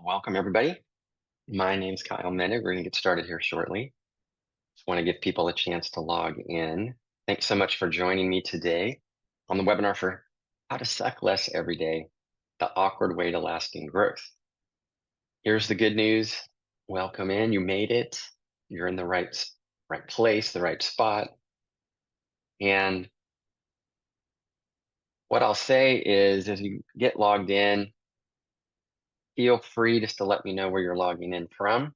Welcome everybody. My name's Kyle Menig. We're going to get started here shortly. Just want to give people a chance to log in. Thanks so much for joining me today on the webinar for how to suck less every day, the awkward way to lasting growth. Here's the good news. Welcome in. You made it. You're in the right place, the right spot. And what I'll say is as you get logged in, feel free just to let me know where you're logging in from.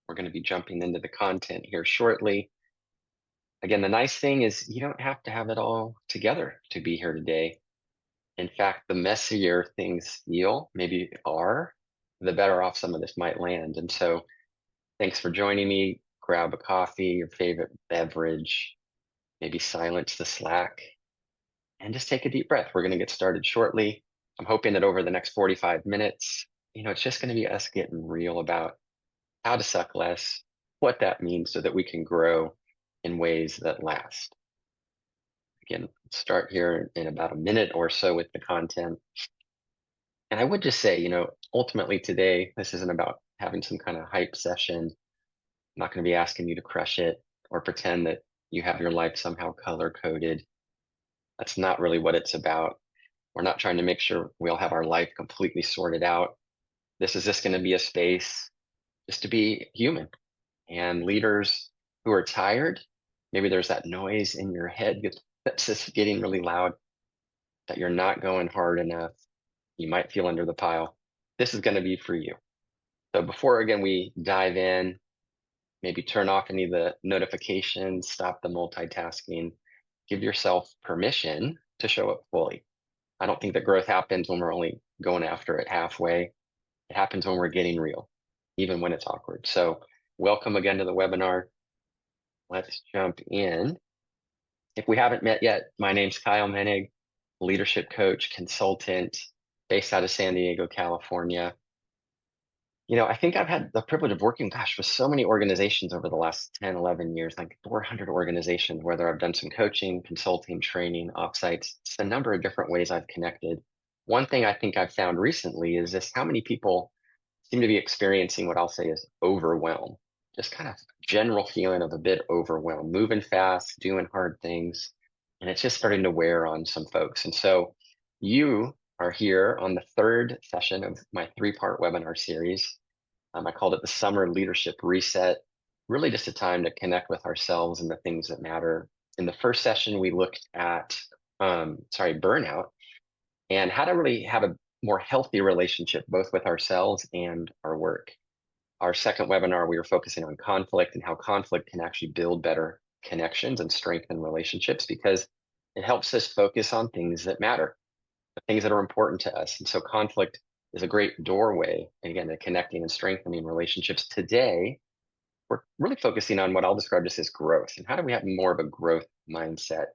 We're going to be jumping into the content here shortly. Again, the nice thing is you don't have to have it all together to be here today. In fact, the messier things feel, maybe are, the better off some of this might land. And so thanks for joining me. Grab a coffee, your favorite beverage, maybe silence the Slack, and just take a deep breath. We're going to get started shortly. I'm hoping that over the next 45 minutes, it's just going to be us getting real about how to suck less, what that means so that we can grow in ways that last. Again, start here in about a minute or so with the content. And I would just say, ultimately today, this isn't about having some kind of hype session. I'm not going to be asking you to crush it or pretend that you have your life somehow color coded. That's not really what it's about. We're not trying to make sure we all have our life completely sorted out. This is just going to be a space just to be human. And leaders who are tired, maybe there's that noise in your head that's just getting really loud, that you're not going hard enough. You might feel under the pile. This is going to be for you. So before, again, we dive in, maybe turn off any of the notifications, stop the multitasking, give yourself permission to show up fully. I don't think that growth happens when we're only going after it halfway. It happens when we're getting real, even when it's awkward. So welcome again to the webinar. Let's jump in. If we haven't met yet, my name's Kyle Menig, leadership coach, consultant, based out of San Diego, California. I think I've had the privilege of working, gosh, with so many organizations over the last 10, 11 years, like 400 organizations, whether I've done some coaching, consulting, training, offsites, it's a number of different ways I've connected. One thing I think I've found recently is just how many people seem to be experiencing what I'll say is overwhelm, just kind of general feeling of a bit overwhelmed, moving fast, doing hard things, and it's just starting to wear on some folks. And so you are here on the third session of my three-part webinar series. I called it the Summer Leadership Reset, really just a time to connect with ourselves and the things that matter. In the first session, we looked at, burnout and how to really have a more healthy relationship, both with ourselves and our work. Our second webinar, we were focusing on conflict and how conflict can actually build better connections and strengthen relationships because it helps us focus on things that matter, the things that are important to us. And so conflict is a great doorway, again, to connecting and strengthening relationships. Today, we're really focusing on what I'll describe just as growth and how do we have more of a growth mindset,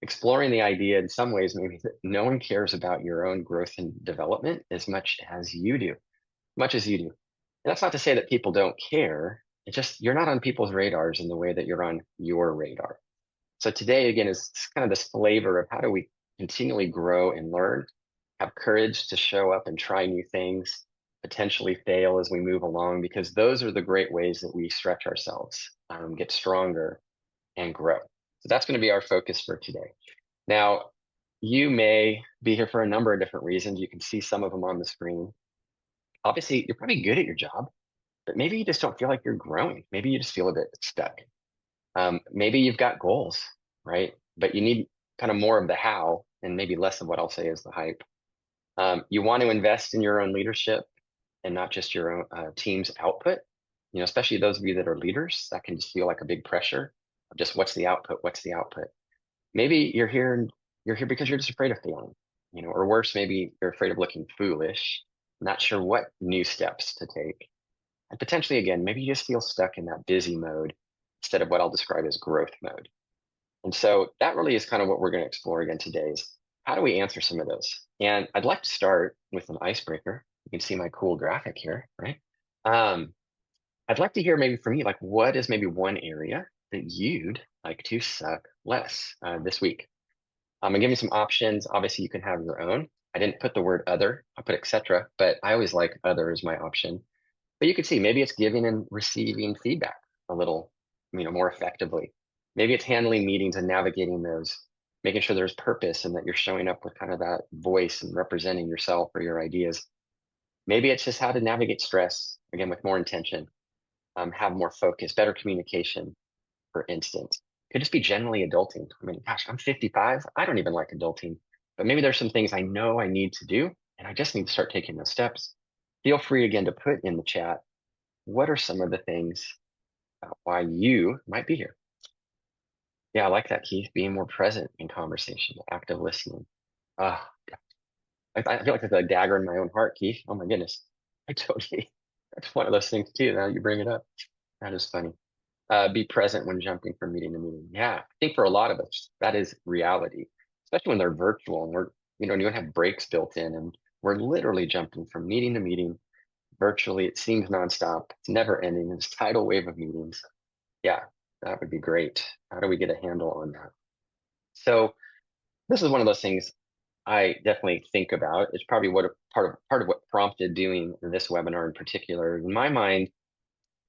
exploring the idea in some ways maybe that no one cares about your own growth and development as much as you do, much as you do. And that's not to say that people don't care. It's just you're not on people's radars in the way that you're on your radar. So today, again, is kind of this flavor of how do we continually grow and learn, have courage to show up and try new things, potentially fail as we move along, because those are the great ways that we stretch ourselves, get stronger, and grow. So that's going to be our focus for today. Now, you may be here for a number of different reasons. You can see some of them on the screen. Obviously, you're probably good at your job, but maybe you just don't feel like you're growing. Maybe you just feel a bit stuck. Maybe you've got goals, right? But you need kind of more of the how and maybe less of what I'll say is the hype. You want to invest in your own leadership and not just your own team's output. Especially those of you that are leaders, that can just feel like a big pressure of just what's the output, what's the output. Maybe you're here because you're just afraid of failing, or worse, maybe you're afraid of looking foolish, not sure what new steps to take. And potentially, again, maybe you just feel stuck in that busy mode instead of what I'll describe as growth mode. And so that really is kind of what we're going to explore again today is how do we answer some of those? And I'd like to start with an icebreaker. You can see my cool graphic here, right? I'd like to hear maybe from you, like what is maybe one area that you'd like to suck less this week? I'm gonna give you some options. Obviously, you can have your own. I didn't put the word other, I put etc., but I always like other as my option. But you could see maybe it's giving and receiving feedback a little, more effectively. Maybe it's handling meetings and navigating those, making sure there's purpose and that you're showing up with kind of that voice and representing yourself or your ideas. Maybe it's just how to navigate stress, again, with more intention, have more focus, better communication, for instance. Could just be generally adulting. I mean, gosh, I'm 55. I don't even like adulting, but maybe there's some things I know I need to do, and I just need to start taking those steps. Feel free again to put in the chat what are some of the things why you might be here. Yeah, I like that, Keith. Being more present in conversation, active listening. Uh, I feel like there's a dagger in my own heart, Keith. Oh my goodness. I totally, that's one of those things too. Now you bring it up. That is funny. Be present when jumping from meeting to meeting. Yeah, I think for a lot of us, that is reality, especially when they're virtual and you don't have breaks built in and we're literally jumping from meeting to meeting virtually. It seems nonstop. It's never ending. This tidal wave of meetings. Yeah, that would be great. How do we get a handle on that? So this is one of those things I definitely think about. It's probably what part of what prompted doing this webinar in particular. In my mind,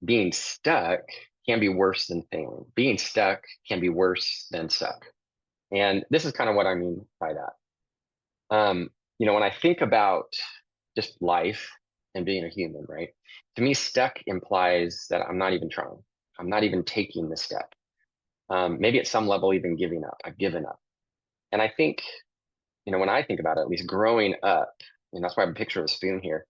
being stuck can be worse than failing. Being stuck can be worse than suck. And this is kind of what I mean by that. When I think about just life and being a human, right? To me, stuck implies that I'm not even trying. I'm not even taking the step. Maybe at some level, even giving up. I've given up. And I think, when I think about it, at least growing up, and that's why I have a picture of a spoon here.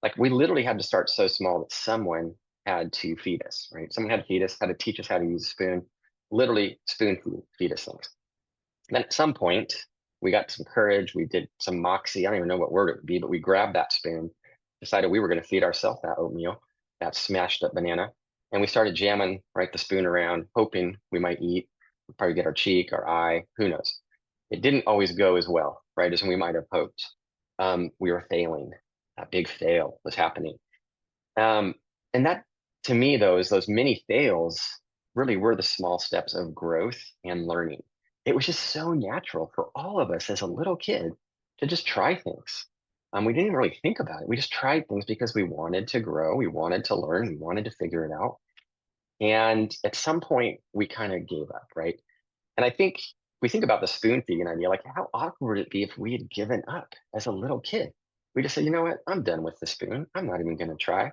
Like we literally had to start so small that someone had to feed us, right? Someone had to feed us, had to teach us how to use a spoon, literally spoon feed us things. Then at some point, we got some courage. We did some moxie. I don't even know what word it would be, but we grabbed that spoon, decided we were going to feed ourselves that oatmeal, that smashed up banana. And we started jamming, right, the spoon around, hoping we might eat. We'd probably get our cheek, our eye, who knows. It didn't always go as well, right, as we might have hoped. We were failing. That big fail was happening. Um, and that, to me, though, is those mini fails really were the small steps of growth and learning. It was just so natural for all of us as a little kid to just try things. We didn't even really think about it. We just tried things because we wanted to grow, we wanted to learn, we wanted to figure it out. And at some point, we kind of gave up, right? And I think we think about the spoon feeding idea, like how awkward would it be if we had given up as a little kid? We just said, you know what? I'm done with the spoon. I'm not even going to try.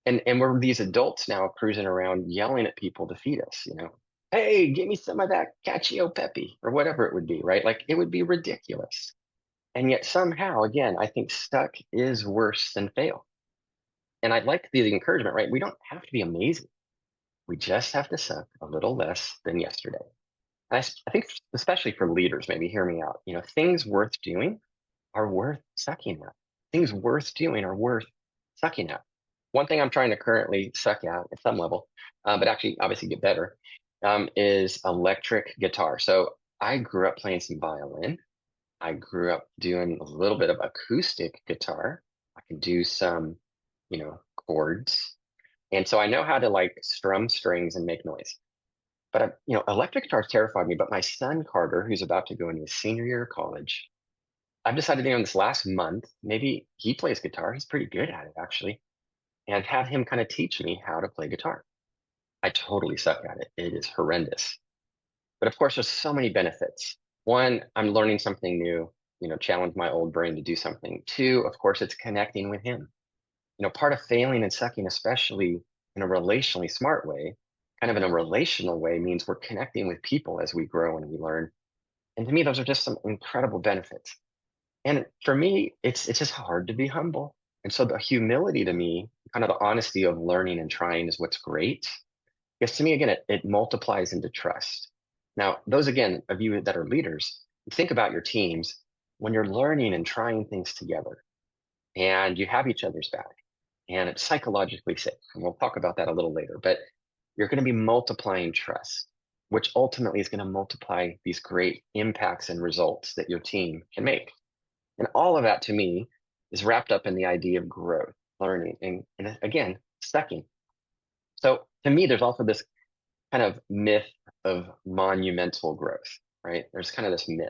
And we're these adults now cruising around yelling at people to feed us. Hey, give me some of that cacio pepe or whatever it would be, right? Like it would be ridiculous. And yet somehow, again, I think stuck is worse than fail. And I'd like the encouragement, right? We don't have to be amazing. We just have to suck a little less than yesterday. And I think especially for leaders, maybe hear me out. Things worth doing are worth sucking at. Things worth doing are worth sucking at. One thing I'm trying to currently suck at some level, but actually obviously get better, is electric guitar. So I grew up playing some violin. I grew up doing a little bit of acoustic guitar. I can do some, chords. And so I know how to like strum strings and make noise. But electric guitars terrified me. But my son Carter, who's about to go into his senior year of college, I've decided, this last month, maybe he plays guitar. He's pretty good at it, actually, and have him kind of teach me how to play guitar. I totally suck at it. It is horrendous. But of course, there's so many benefits. One, I'm learning something new, challenge my old brain to do something. Two, of course, it's connecting with him. Part of failing and sucking, especially in a relationally smart way, kind of in a relational way, means we're connecting with people as we grow and we learn. And to me, those are just some incredible benefits. And for me, it's just hard to be humble. And so the humility to me, kind of the honesty of learning and trying is what's great. Because to me, again, it multiplies into trust. Now, those again of you that are leaders, think about your teams when you're learning and trying things together and you have each other's back and it's psychologically safe. And we'll talk about that a little later, but you're going to be multiplying trust, which ultimately is going to multiply these great impacts and results that your team can make. And all of that to me is wrapped up in the idea of growth, learning, and again, sucking. So to me, there's also this kind of myth of monumental growth, right? There's kind of this myth.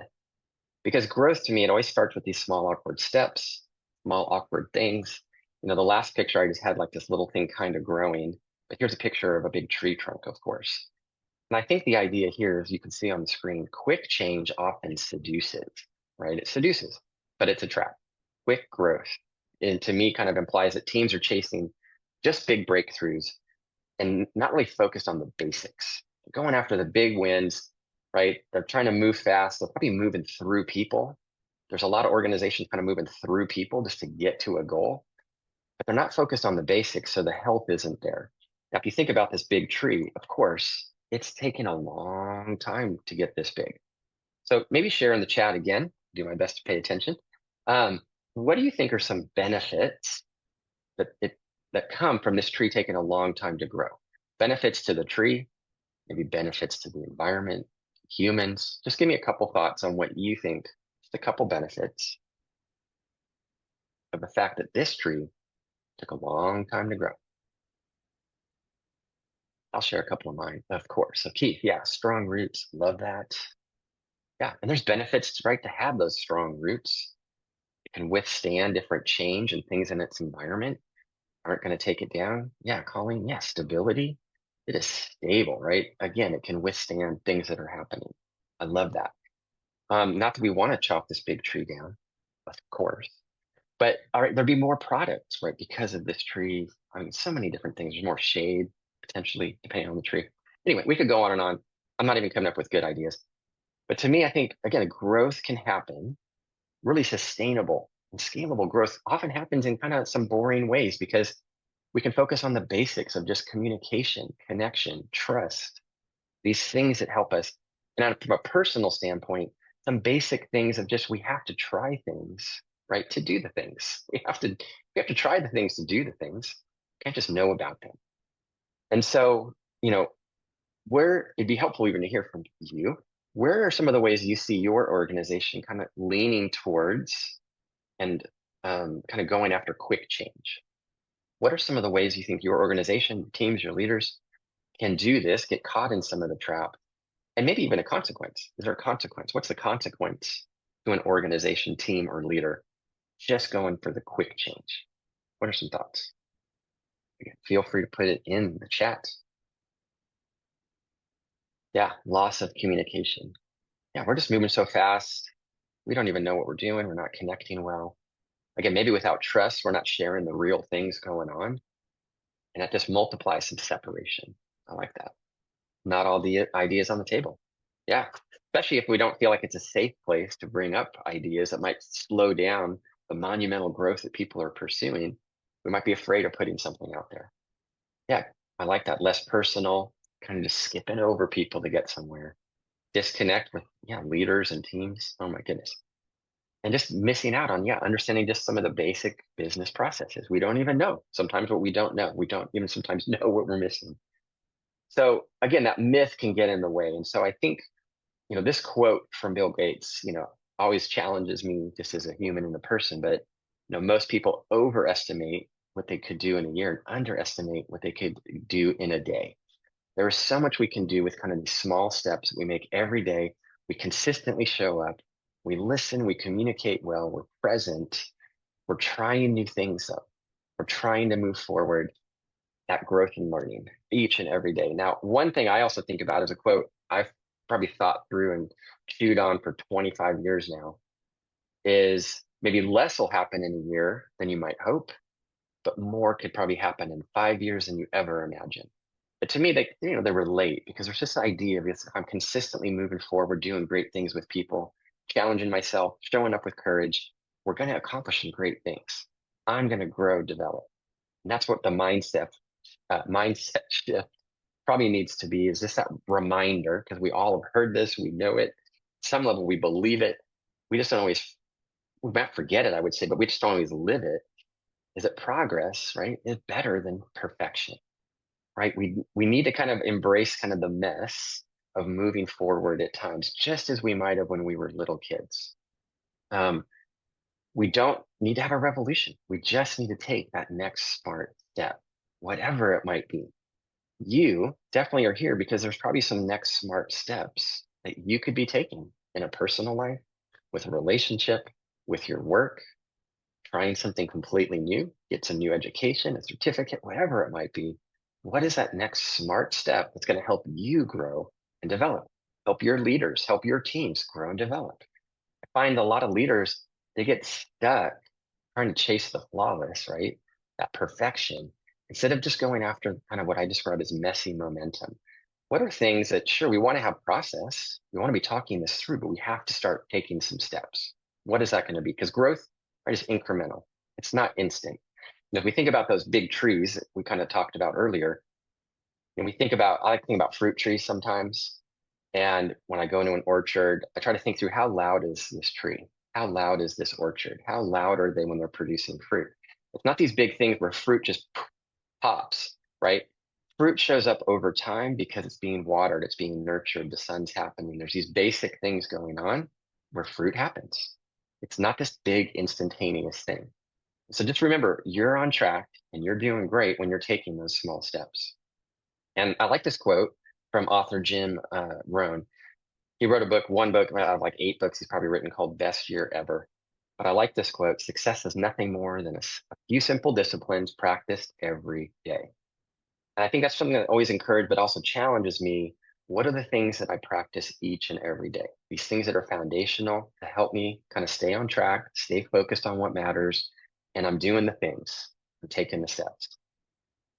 Because growth to me, it always starts with these small awkward steps, small awkward things. The last picture I just had like this little thing kind of growing, but here's a picture of a big tree trunk, of course. And I think the idea here, as you can see on the screen, quick change often seduces, right? It seduces, but it's a trap. Quick growth, and to me, kind of implies that teams are chasing just big breakthroughs and not really focused on the basics. Going after the big wins, right? They're trying to move fast. They're probably moving through people. There's a lot of organizations kind of moving through people just to get to a goal, but they're not focused on the basics, so the health isn't there. Now, if you think about this big tree, of course, it's taken a long time to get this big. So maybe share in the chat again, do my best to pay attention. Um, what do you think are some benefits that it that come from this tree taking a long time to grow? Benefits to the tree, maybe benefits to the environment, humans. Just give me a couple thoughts on what you think, just a couple benefits of the fact that this tree took a long time to grow. I'll share a couple of mine, of course. So Keith, yeah, strong roots, love that. Yeah, and there's benefits, right, to have those strong roots. It can withstand different change and things in its environment aren't going to take it down. Yeah, Colleen, yeah, stability. It is stable, right? Again, it can withstand things that are happening. I love that. Not that we want to chop this big tree down, of course, but all right, there'd be more products, right? Because of this tree. I mean, so many different things. There's more shade, potentially, depending on the tree. Anyway, we could go on and on. I'm not even coming up with good ideas. But to me, I think, again, growth can happen, really sustainable and scalable growth often happens in kind of some boring ways because we can focus on the basics of just communication, connection, trust, these things that help us. And from a personal standpoint, some basic things of just we have to try things, right? To do the things. We have to try the things to do the things. Can't just know about them. And so, where it'd be helpful even to hear from you. Where are some of the ways you see your organization kind of leaning towards and kind of going after quick change? What are some of the ways you think your organization, teams, your leaders can do this, get caught in some of the trap, and maybe even a consequence? Is there a consequence? What's the consequence to an organization, team, or leader just going for the quick change? What are some thoughts? Again, feel free to put it in the chat. Yeah, loss of communication. Yeah, we're just moving so fast. We don't even know what we're doing. We're not connecting well. Again, maybe without trust, we're not sharing the real things going on. And that just multiplies some separation. I like that. Not all the ideas on the table. Yeah, especially if we don't feel like it's a safe place to bring up ideas that might slow down the monumental growth that people are pursuing. We might be afraid of putting something out there. Yeah, I like that. Less personal, kind of just skipping over people to get somewhere. Disconnect with, yeah, leaders and teams. Oh my goodness. And just missing out on, yeah, understanding just some of the basic business processes. We don't even know sometimes what we don't know. We don't even sometimes know what we're missing. So again, that myth can get in the way. And so I think, this quote from Bill Gates, always challenges me just as a human and a person. But, most people overestimate what they could do in a year and underestimate what they could do in a day. There is so much we can do with kind of these small steps that we make every day. We consistently show up. We listen. We communicate well. We're present. We're trying new things up. We're trying to move forward, that growth and learning each and every day. Now, one thing I also think about is a quote I've probably thought through and chewed on for 25 years now is maybe less will happen in a year than you might hope, but more could probably happen in 5 years than you ever imagine. But to me, they relate because there's this idea of if I'm consistently moving forward, doing great things with people, challenging myself, showing up with courage, we're going to accomplish some great things. I'm going to grow, develop. And that's what the mindset shift probably needs to be, is just that reminder, because we all have heard this, we know it, some level we believe it. We just don't always, we might forget it, I would say, but we just don't always live it. Is that progress, right, is better than perfection, right? We need to kind of embrace kind of the mess of moving forward at times, just as we might have when we were little kids. We don't need to have a revolution. We just need to take that next smart step, whatever it might be. You definitely are here because there's probably some next smart steps that you could be taking in a personal life, with a relationship, with your work, trying something completely new, get some new education, a certificate, whatever it might be. What is that next smart step that's going to help you grow and develop? Help your leaders, help your teams grow and develop. I find a lot of leaders, they get stuck trying to chase the flawless, right? That perfection, instead of just going after kind of what I describe as messy momentum. What are things that, sure, we want to have process, we want to be talking this through, but we have to start taking some steps. What is that going to be? Because growth, right, is incremental. It's not instant. And if we think about those big trees that we kind of talked about earlier, and we think about, I like to think about fruit trees sometimes. And when I go into an orchard, I try to think through how loud is this tree? How loud is this orchard? How loud are they when they're producing fruit? It's not these big things where fruit just pops, right? Fruit shows up over time because it's being watered, it's being nurtured, the sun's happening. There's these basic things going on where fruit happens. It's not this big instantaneous thing. So just remember, you're on track and you're doing great when you're taking those small steps. And I like this quote from author Jim Rohn. He wrote a book, one book out of like 8 books he's probably written called Best Year Ever. But I like this quote: success is nothing more than a few simple disciplines practiced every day. And I think that's something that always encourages, but also challenges me. What are the things that I practice each and every day? These things that are foundational to help me kind of stay on track, stay focused on what matters, and I'm doing the things, I'm taking the steps.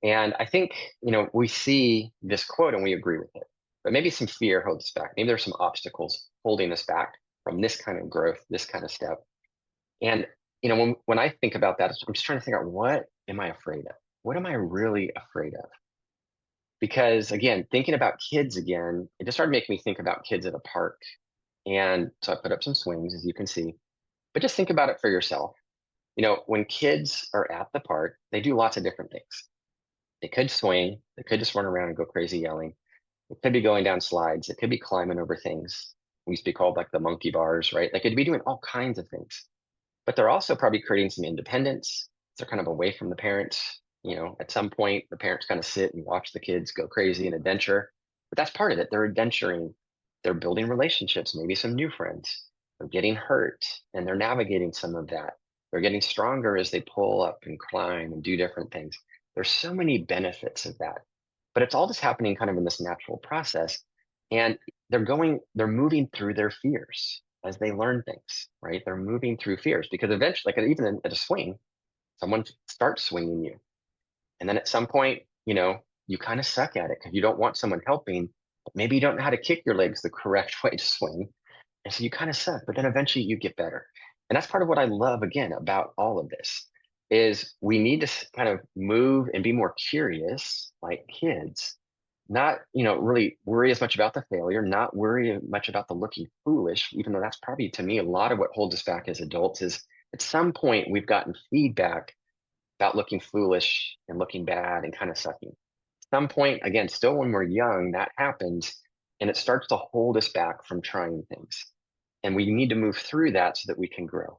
And I think, we see this quote and we agree with it, but maybe some fear holds us back. Maybe there's some obstacles holding us back from this kind of growth, this kind of step. And, when I think about that, I'm just trying to think out, what am I afraid of? What am I really afraid of? Because again, thinking about kids again, it just started making me think about kids at a park. And so I put up some swings, as you can see, but just think about it for yourself. When kids are at the park, they do lots of different things. They could swing, they could just run around and go crazy yelling. It could be going down slides, it could be climbing over things. We used to be called like the monkey bars, right? They could be doing all kinds of things, but they're also probably creating some independence. They're kind of away from the parents. At some point, the parents kind of sit and watch the kids go crazy and adventure, but that's part of it. They're adventuring, they're building relationships, maybe some new friends. They're getting hurt and they're navigating some of that. They're getting stronger as they pull up and climb and do different things. There's so many benefits of that, but it's all just happening kind of in this natural process. And they're moving through their fears as they learn things, right? They're moving through fears because eventually, like even at a swing, someone starts swinging you. And then at some point, you kind of suck at it because you don't want someone helping, but maybe you don't know how to kick your legs the correct way to swing. And so you kind of suck, but then eventually you get better. And that's part of what I love again about all of this is we need to kind of move and be more curious like kids, not, really worry as much about the failure, not worry much about the looking foolish, even though that's probably to me a lot of what holds us back as adults is at some point we've gotten feedback about looking foolish and looking bad and kind of sucking. At some point, again, still when we're young, that happens and it starts to hold us back from trying things. And we need to move through that so that we can grow.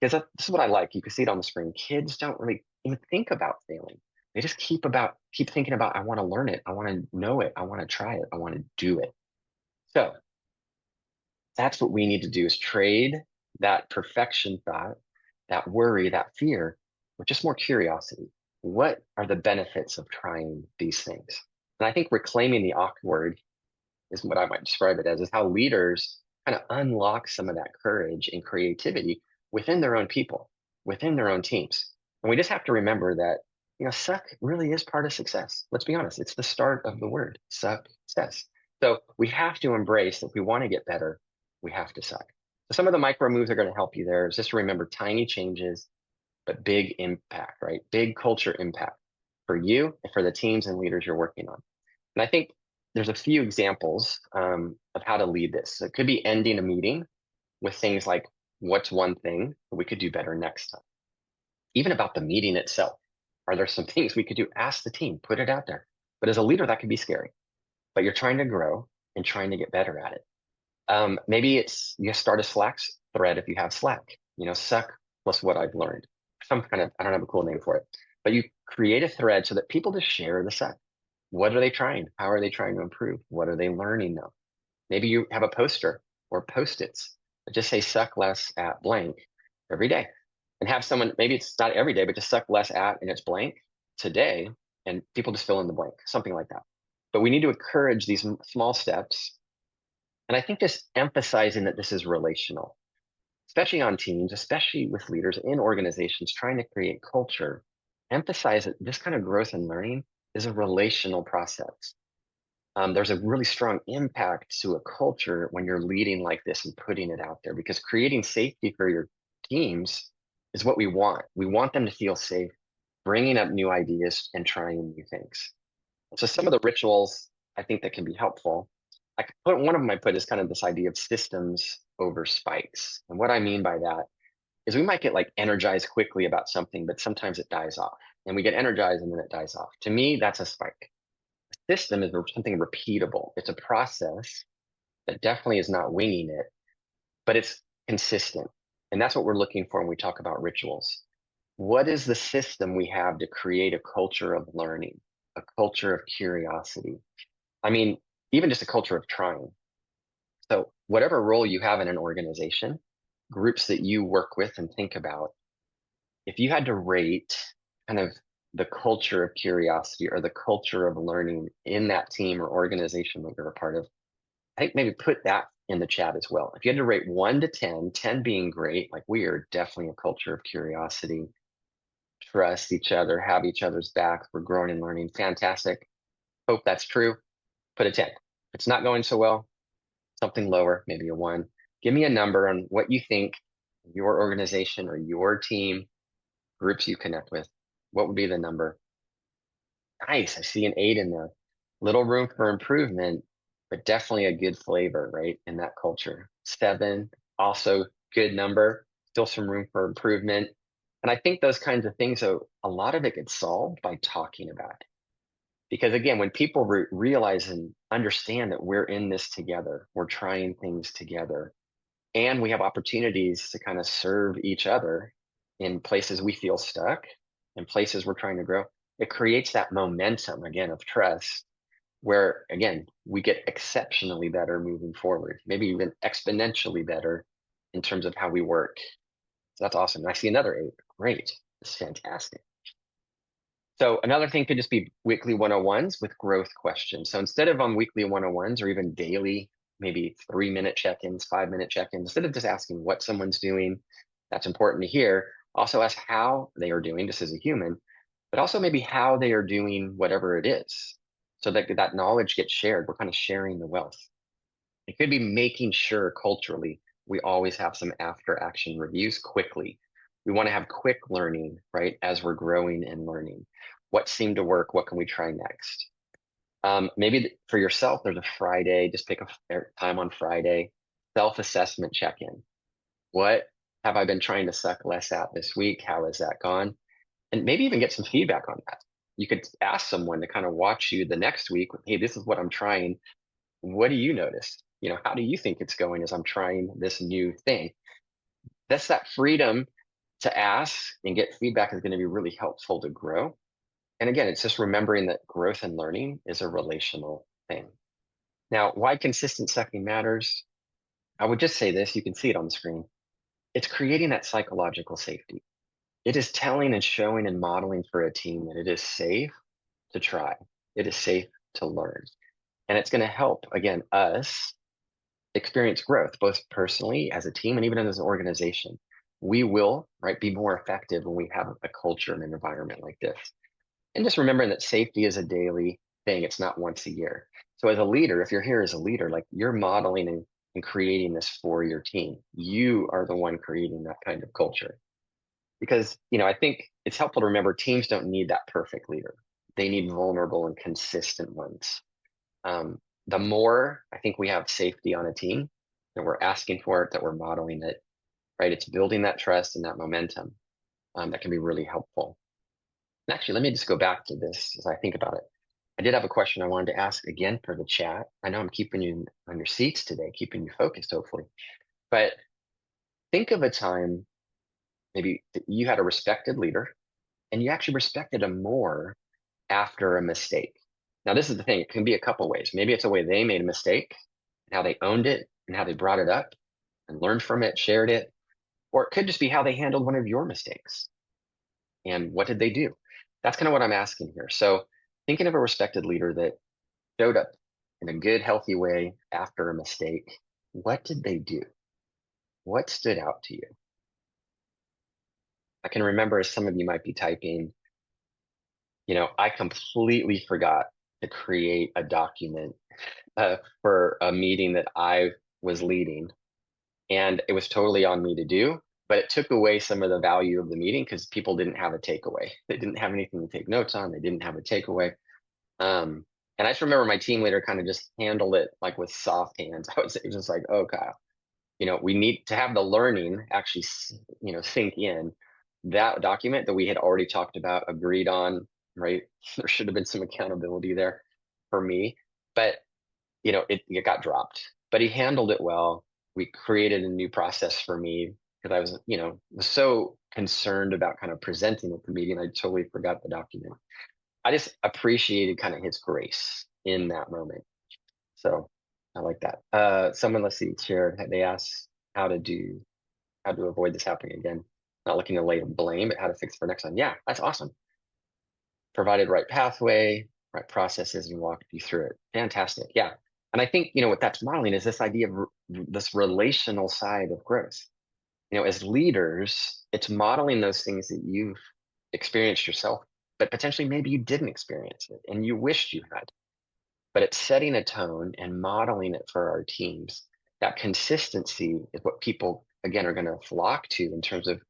Because this is what I like. You can see it on the screen. Kids don't really even think about failing. They just keep thinking about, I want to learn it. I want to know it. I want to try it. I want to do it. So that's what we need to do is trade that perfection thought, that worry, that fear with just more curiosity. What are the benefits of trying these things? And I think reclaiming the awkward is what I might describe it as, is how leaders kind of unlock some of that courage and creativity within their own people, within their own teams. And we just have to remember that, suck really is part of success. Let's be honest, it's the start of the word success. So we have to embrace, if we want to get better, we have to suck. So some of the micro moves are going to help you there is just to remember tiny changes, but big impact, right? Big culture impact for you and for the teams and leaders you're working on. And I think there's a few examples of how to lead this. So it could be ending a meeting with things like, what's one thing that we could do better next time? Even about the meeting itself. Are there some things we could do? Ask the team, put it out there. But as a leader, that can be scary. But you're trying to grow and trying to get better at it. Maybe it's you start a Slack thread if you have Slack, suck plus what I've learned. Some kind of, I don't have a cool name for it, but you create a thread so that people just share the suck. What are they trying? How are they trying to improve? What are they learning now? Maybe you have a poster or post-its Just say suck less at blank every day. And have someone, maybe it's not every day, but just suck less at and it's blank today. And people just fill in the blank, something like that. But we need to encourage these small steps. And I think just emphasizing that this is relational, especially on teams, especially with leaders in organizations trying to create culture, emphasize that this kind of growth and learning is a relational process. There's a really strong impact to a culture when you're leading like this and putting it out there, because creating safety for your teams is what we want. We want them to feel safe, bringing up new ideas and trying new things. So some of the rituals I think that can be helpful. I could put one of them I put is kind of this idea of systems over spikes. And what I mean by that is we might get like energized quickly about something, but sometimes it dies off. And we get energized and then it dies off. To me, that's a spike. System is something repeatable. It's a process that definitely is not winging it, but it's consistent. And that's what we're looking for when we talk about rituals. What is the system we have to create a culture of learning, a culture of curiosity? I mean, even just a culture of trying. So, whatever role you have in an organization, groups that you work with and think about, if you had to rate kind of the culture of curiosity or the culture of learning in that team or organization that you're a part of, I think maybe put that in the chat as well. If you had to rate 1 to 10, 10 being great, like we are definitely a culture of curiosity, trust each other, have each other's backs, we're growing and learning, fantastic. Hope that's true. Put a 10. If it's not going so well, something lower, maybe a 1. Give me a number on what you think your organization or your team, groups you connect with, what would be the number? Nice. I see an 8 in there. Little room for improvement, but definitely a good flavor, right? In that culture. 7, also good number, still some room for improvement. And I think those kinds of things, so a lot of it gets solved by talking about it. Because again, when people realize and understand that we're in this together, we're trying things together, and we have opportunities to kind of serve each other in places we feel stuck, in places we're trying to grow, it creates that momentum again of trust where again we get exceptionally better moving forward, maybe even exponentially better in terms of how we work. So that's awesome. And I see another 8. Great. It's fantastic. So another thing could just be weekly 101s with growth questions. So instead of on weekly 101s or even daily, maybe 3-minute check-ins, 5-minute check-ins, instead of just asking what someone's doing, that's important to hear. Also ask how they are doing just as a human, but also maybe how they are doing whatever it is. So that that knowledge gets shared. We're kind of sharing the wealth. It could be making sure culturally we always have some after action reviews quickly. We want to have quick learning, right? As we're growing and learning. What seemed to work? What can we try next? Maybe for yourself, there's a Friday, just pick a time on Friday, self assessment check in. What have I been trying to suck less at this week? How has that gone? And maybe even get some feedback on that. You could ask someone to kind of watch you the next week. Hey, this is what I'm trying. What do you notice? How do you think it's going as I'm trying this new thing? That's that freedom to ask and get feedback is going to be really helpful to grow. And again, it's just remembering that growth and learning is a relational thing. Now, why consistent sucking matters? I would just say this, you can see it on the screen. It's creating that psychological safety. It is telling and showing and modeling for a team that it is safe to try. It is safe to learn. And it's going to help, again, us experience growth, both personally as a team and even as an organization. We will, right, be more effective when we have a culture and an environment like this. And just remembering that safety is a daily thing. It's not once a year. So as a leader, if you're here as a leader, like you're modeling and creating this for your team. You are the one creating that kind of culture. Because, I think it's helpful to remember teams don't need that perfect leader. They need vulnerable and consistent ones. The more I think we have safety on a team, that we're asking for it, that we're modeling it, right? It's building that trust and that momentum that can be really helpful. And actually, let me just go back to this as I think about it. I did have a question I wanted to ask again for the chat. I know I'm keeping you on your seats today, keeping you focused, hopefully. But think of a time maybe that you had a respected leader and you actually respected them more after a mistake. Now, this is the thing. It can be a couple ways. Maybe it's a way they made a mistake, and how they owned it and how they brought it up. and learned from it, shared it. Or it could just be how they handled one of your mistakes and what did they do? That's kind of what I'm asking here. So, thinking of a respected leader that showed up in a good, healthy way after a mistake, what did they do? What stood out to you? I can remember as some of you might be typing, I completely forgot to create a document for a meeting that I was leading. And it was totally on me to do, but it took away some of the value of the meeting because people didn't have a takeaway. They didn't have anything to take notes on. They didn't have a takeaway. Um, and I just remember my team leader kind of just handled it like with soft hands. I would say it was just like, oh, Kyle, we need to have the learning actually, sink in. That document that we had already talked about, agreed on, right? There should have been some accountability there for me, but it got dropped. But he handled it well. We created a new process for me because I was so concerned about kind of presenting at the meeting. I totally forgot the document. I just appreciated kind of his grace in that moment. So I like that. Someone, let's see, shared, they asked how to avoid this happening again. Not looking to lay blame, but how to fix it for next time. Yeah, that's awesome. Provided right pathway, right processes, and walked you through it. Fantastic. Yeah. And I think, what that's modeling is this idea of this relational side of growth. As leaders, it's modeling those things that you've experienced yourself, but potentially maybe you didn't experience it and you wished you had. But it's setting a tone and modeling it for our teams. That consistency is what people, again, are going to flock to in terms of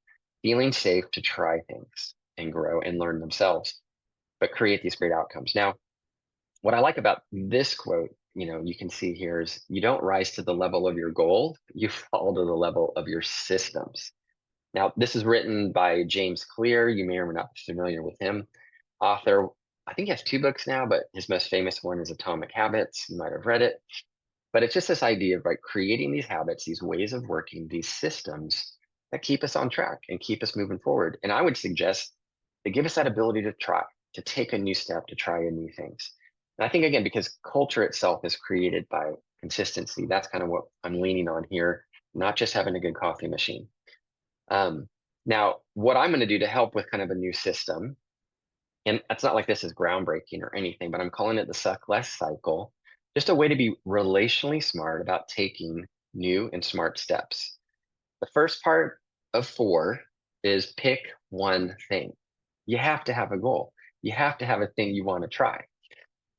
feeling safe to try things and grow and learn themselves, but create these great outcomes. Now, what I like about this quote, you can see here is you don't rise to the level of your goal, you fall to the level of your systems. Now, this is written by James Clear. You may or may not be familiar with him. Author, I think he has two books now, but his most famous one is Atomic Habits. You might have read it. But it's just this idea of creating these habits, these ways of working, these systems that keep us on track and keep us moving forward. And I would suggest they give us that ability to try, to take a new step, to try new things. And I think, again, because culture itself is created by consistency, that's kind of what I'm leaning on here, not just having a good coffee machine. Now, what I'm going to do to help with kind of a new system, and it's not like this is groundbreaking or anything, but I'm calling it the suck less cycle, just a way to be relationally smart about taking new and smart steps. The first part of 4 is pick one thing. You have to have a goal. You have to have a thing you want to try.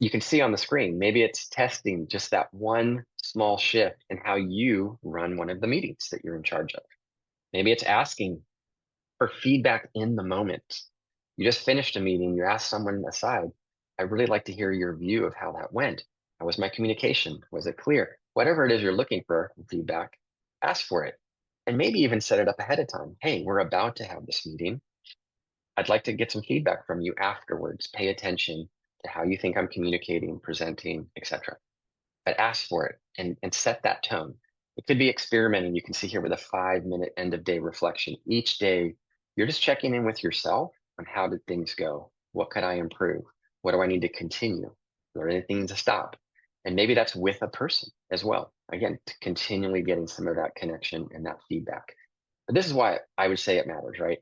You can see on the screen, maybe it's testing just that one small shift in how you run one of the meetings that you're in charge of. Maybe it's asking for feedback in the moment. You just finished a meeting, you asked someone aside, I'd really like to hear your view of how that went. How was my communication? Was it clear? Whatever it is you're looking for feedback, ask for it. And maybe even set it up ahead of time. Hey, we're about to have this meeting. I'd like to get some feedback from you afterwards. Pay attention to how you think I'm communicating, presenting, etc. But ask for it and set that tone. It could be experimenting. You can see here with a 5-minute end of day reflection. Each day, you're just checking in with yourself on how did things go? What could I improve? What do I need to continue? Are there anything to stop? And maybe that's with a person as well. Again, to continually getting some of that connection and that feedback. But this is why I would say it matters, right?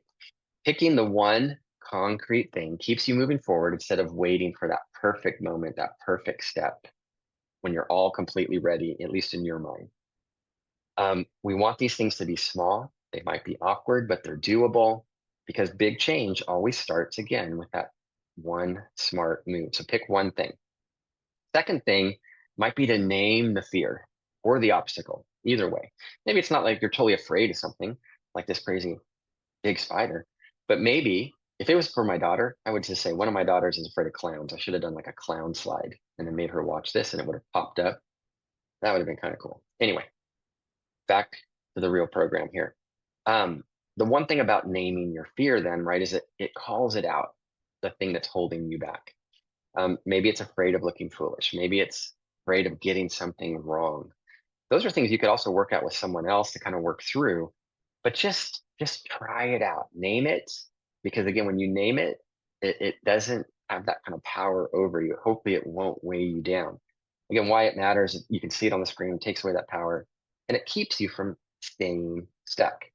Picking the one concrete thing keeps you moving forward instead of waiting for that perfect moment, that perfect step when you're all completely ready, at least in your mind. We want these things to be small. They might be awkward, but they're doable because big change always starts again with that one smart move. So pick one thing. Second thing might be to name the fear or the obstacle, either way. Maybe it's not like you're totally afraid of something like this crazy big spider, but maybe if it was for my daughter, I would just say one of my daughters is afraid of clowns. I should have done like a clown slide and then made her watch this and it would have popped up. That would have been kind of cool. Anyway, back to the real program here. The one thing about naming your fear then, right, is it calls it out, the thing that's holding you back. Maybe it's afraid of looking foolish. Maybe it's afraid of getting something wrong. Those are things you could also work out with someone else to kind of work through, but just try it out. Name it, because again, when you name it, it doesn't have that kind of power over you. Hopefully it won't weigh you down. Again, why it matters, you can see it on the screen, it takes away that power, and it keeps you from staying stuck.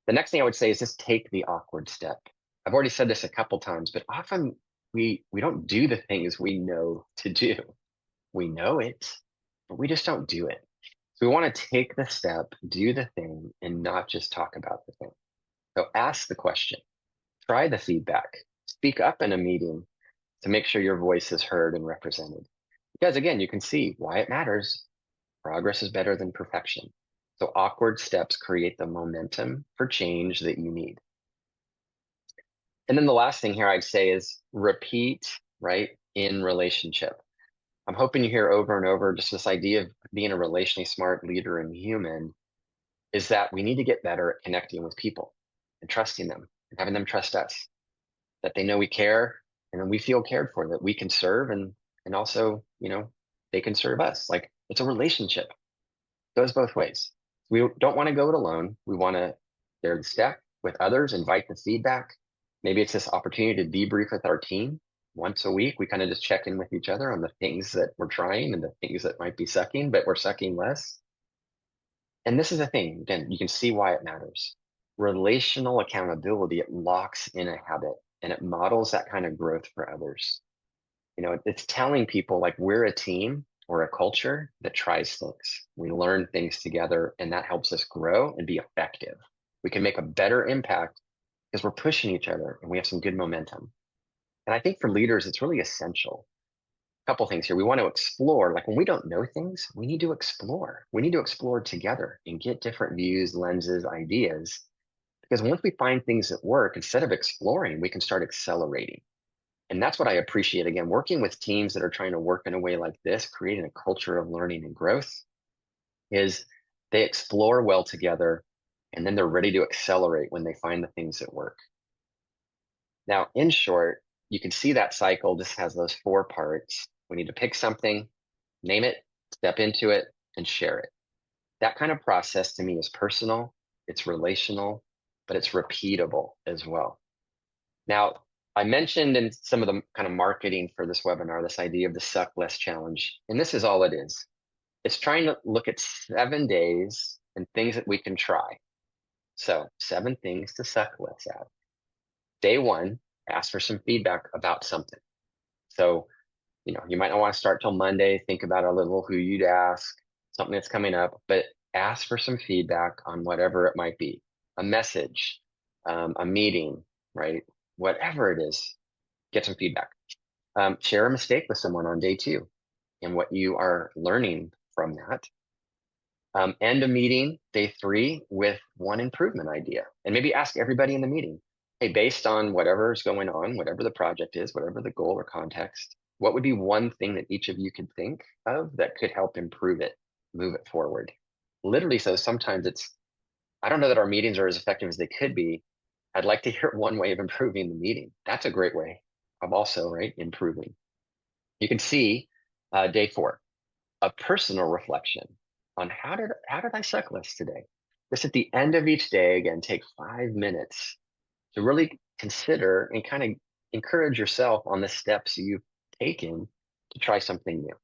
The next thing I would say is just take the awkward step. I've already said this a couple times, but often we don't do the things we know to do. We know it, but we just don't do it. So we want to take the step, do the thing, and not just talk about the thing. So ask the question, try the feedback, speak up in a meeting to make sure your voice is heard and represented. Because again, you can see why it matters. Progress is better than perfection. So awkward steps create the momentum for change that you need. And then the last thing here I'd say is repeat, right, in relationship. I'm hoping you hear over and over just this idea of being a relationally smart leader and human is that we need to get better at connecting with people and trusting them and having them trust us, that they know we care and then we feel cared for, that we can serve and also, they can serve us. Like it's a relationship. It goes both ways. We don't want to go it alone. We want to share the step with others, invite the feedback. Maybe it's this opportunity to debrief with our team once a week. We kind of just check in with each other on the things that we're trying and the things that might be sucking, but we're sucking less. And this is the thing, again, you can see why it matters. Relational accountability, it locks in a habit and it models that kind of growth for others. It's telling people like we're a team or a culture that tries things. We learn things together and that helps us grow and be effective. We can make a better impact because we're pushing each other and we have some good momentum. And I think for leaders, it's really essential. A couple things here. We want to explore, like when we don't know things, we need to explore. We need to explore together and get different views, lenses, ideas. Because once we find things that work, instead of exploring, we can start accelerating. And that's what I appreciate. Again, working with teams that are trying to work in a way like this, creating a culture of learning and growth, is they explore well together and then they're ready to accelerate when they find the things that work. Now, in short, you can see that cycle just has those four parts. We need to pick something, name it, step into it, and share it. That kind of process to me is personal, it's relational, but it's repeatable as well. Now, I mentioned in some of the kind of marketing for this webinar, this idea of the suck less challenge. And this is all it is. It's trying to look at 7 days and things that we can try. So 7 things to suck less at. Day 1, ask for some feedback about something. So, you might not want to start till Monday. Think about a little who you'd ask, something that's coming up, but ask for some feedback on whatever it might be, a message, a meeting, right? Whatever it is, get some feedback. Share a mistake with someone on day 2 and what you are learning from that. End a meeting, day 3, with one improvement idea. And maybe ask everybody in the meeting, hey, based on whatever's going on, whatever the project is, whatever the goal or context, what would be one thing that each of you could think of that could help improve it, move it forward? Literally, so sometimes I don't know that our meetings are as effective as they could be. I'd like to hear one way of improving the meeting. That's a great way of also, right, improving. You can see day 4, a personal reflection on how did I suck less today? Just at the end of each day, again, take 5 minutes to really consider and kind of encourage yourself on the steps you've taken to try something new.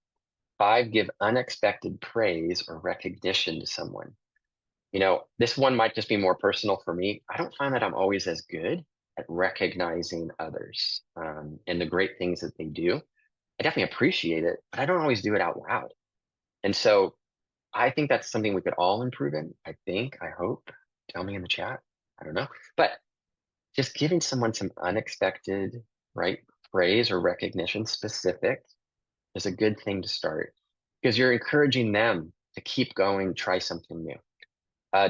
5, give unexpected praise or recognition to someone. This one might just be more personal for me. I don't find that I'm always as good at recognizing others and the great things that they do. I definitely appreciate it, but I don't always do it out loud. And so I think that's something we could all improve in. I hope. Tell me in the chat. I don't know. But just giving someone some unexpected, right, praise or recognition specific is a good thing to start because you're encouraging them to keep going, try something new.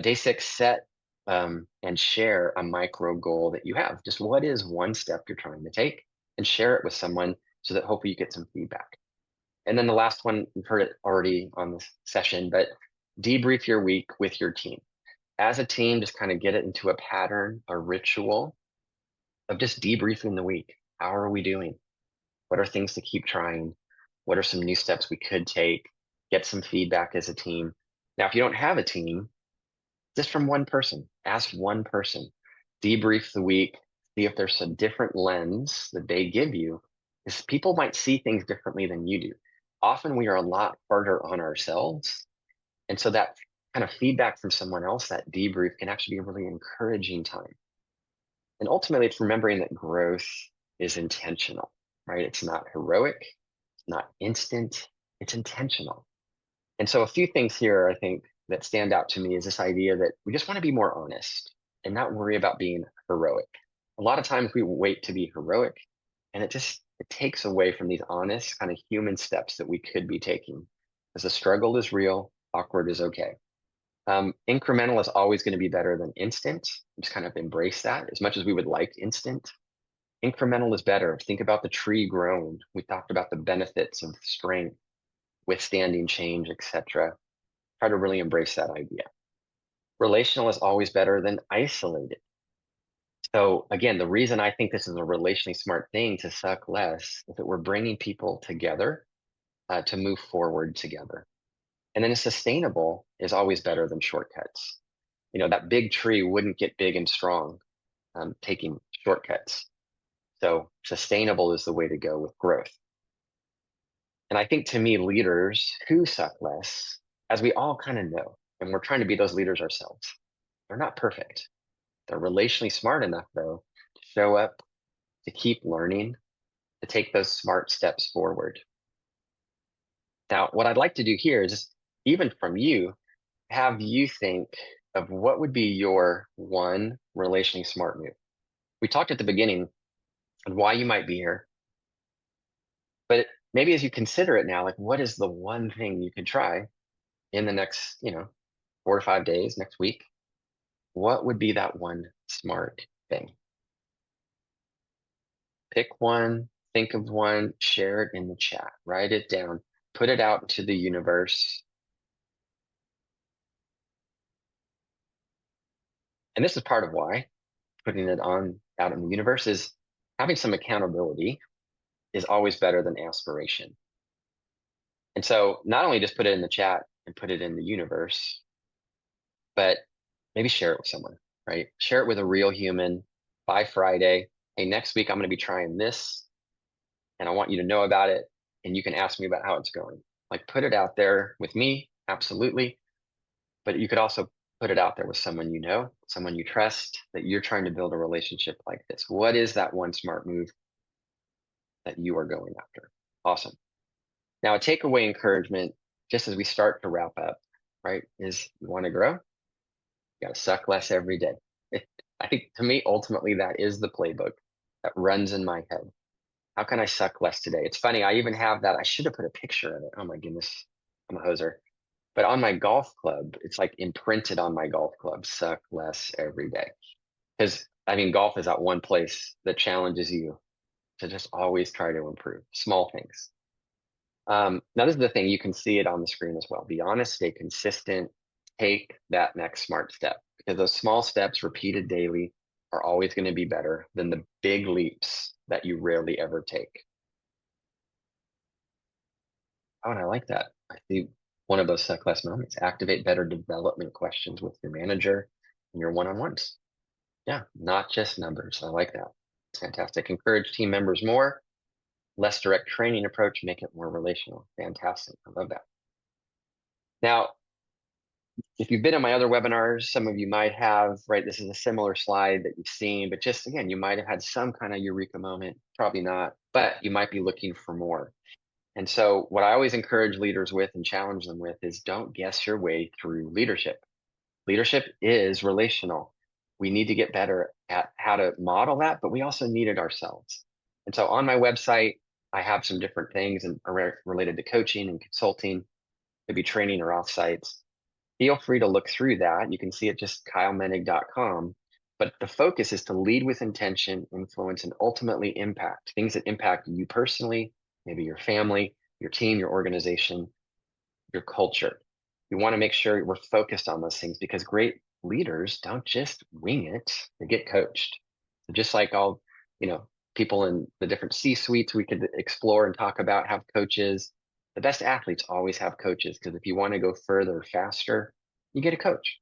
Day 6, set and share a micro goal that you have. Just what is one step you're trying to take and share it with someone so that hopefully you get some feedback. And then the last one, you've heard it already on this session, but debrief your week with your team. As a team, just kind of get it into a pattern, a ritual of just debriefing the week. How are we doing? What are things to keep trying? What are some new steps we could take? Get some feedback as a team. Now, if you don't have a team, just from one person, ask one person, debrief the week, see if there's a different lens that they give you, because people might see things differently than you do. Often we are a lot harder on ourselves. And so that kind of feedback from someone else, that debrief can actually be a really encouraging time. And ultimately, it's remembering that growth is intentional, right? It's not heroic, it's not instant, it's intentional. And so, a few things here I think that stand out to me is this idea that we just want to be more honest and not worry about being heroic. A lot of times we wait to be heroic, and it takes away from these honest, kind of human steps that we could be taking. As the struggle is real, awkward is okay. Incremental is always going to be better than instant. Just kind of embrace that as much as we would like instant. Incremental is better. Think about the tree growing. We talked about the benefits of strength, withstanding change, etc. Try to really embrace that idea. Relational is always better than isolated. So again, the reason I think this is a relationally smart thing to suck less is that we're bringing people together to move forward together. And then sustainable is always better than shortcuts. That big tree wouldn't get big and strong taking shortcuts. So sustainable is the way to go with growth. And I think to me, leaders who suck less, as we all kind of know, and we're trying to be those leaders ourselves, they're not perfect. They're relationally smart enough, though, to show up, to keep learning, to take those smart steps forward. Now, what I'd like to do here is just, even from you, have you think of what would be your one relationally smart move. We talked at the beginning on why you might be here, but maybe as you consider it now, like what is the one thing you could try in the next, 4 to 5 days, next week? What would be that one smart thing? Pick one, think of one, share it in the chat, write it down, put it out into the universe. And this is part of why putting it on out in the universe is having some accountability is always better than aspiration. And so not only just put it in the chat and put it in the universe, but maybe share it with someone, right? Share it with a real human by Friday. Hey, next week I'm going to be trying this and I want you to know about it. And you can ask me about how it's going. Like put it out there with me, absolutely. But you could also put it out there with someone you know, someone you trust, that you're trying to build a relationship like this. What is that one smart move that you are going after? Awesome. Now, a takeaway encouragement, just as we start to wrap up, right, is you want to grow, you got to suck less every day. I think to me, ultimately, that is the playbook that runs in my head. How can I suck less today? It's funny. I even have that. I should have put a picture of it. Oh my goodness. I'm a hoser. But on my golf club, it's like imprinted on my golf club, suck less every day. Because I mean, golf is that one place that challenges you to just always try to improve small things. Now, this is the thing, you can see it on the screen as well. Be honest, stay consistent, take that next smart step because those small steps repeated daily are always going to be better than the big leaps that you rarely ever take. Oh, and I like that. I see one of those suck less moments. Activate better development questions with your manager and your one-on-ones. Yeah, not just numbers. I like that. It's fantastic. Encourage team members more. Less direct training approach, make it more relational. Fantastic. I love that. Now, if you've been in my other webinars, some of you might have, right? This is a similar slide that you've seen, but just again, you might have had some kind of eureka moment, probably not, but you might be looking for more. And so, what I always encourage leaders with and challenge them with is don't guess your way through leadership. Leadership is relational. We need to get better at how to model that, but we also need it ourselves. And so, on my website, I have some different things and related to coaching and consulting, maybe training or offsites. Feel free to look through that. You can see it just kylemenig.com. But the focus is to lead with intention, influence, and ultimately impact things that impact you personally, maybe your family, your team, your organization, your culture. You want to make sure we're focused on those things because great leaders don't just wing it, they get coached. So just like all, people in the different C-suites we could explore and talk about have coaches. The best athletes always have coaches because if you want to go further faster, you get a coach.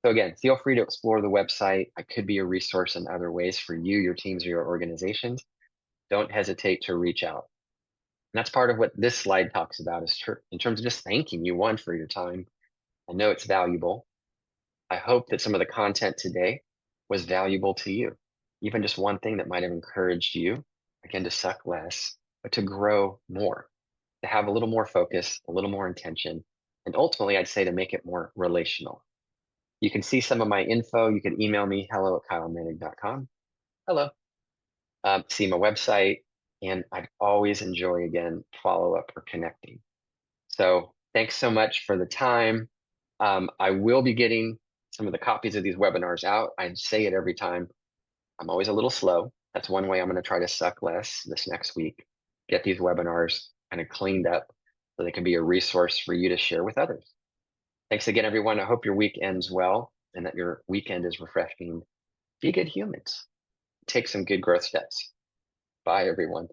So again, feel free to explore the website. I could be a resource in other ways for you, your teams, or your organizations. Don't hesitate to reach out. And that's part of what this slide talks about is in terms of just thanking you, one, for your time, I know it's valuable. I hope that some of the content today was valuable to you. Even just one thing that might have encouraged you, again, to suck less, but to grow more, to have a little more focus, a little more intention, and ultimately, I'd say to make it more relational. You can see some of my info. You can email me, hello@kylemanig.com. Hello. See my website, and I'd always enjoy, again, follow up or connecting. So thanks so much for the time. I will be getting some of the copies of these webinars out. I say it every time. I'm always a little slow. That's one way I'm going to try to suck less this next week. Get these webinars kind of cleaned up so they can be a resource for you to share with others. Thanks again, everyone. I hope your week ends well and that your weekend is refreshing. Be good humans. Take some good growth steps. Bye, everyone.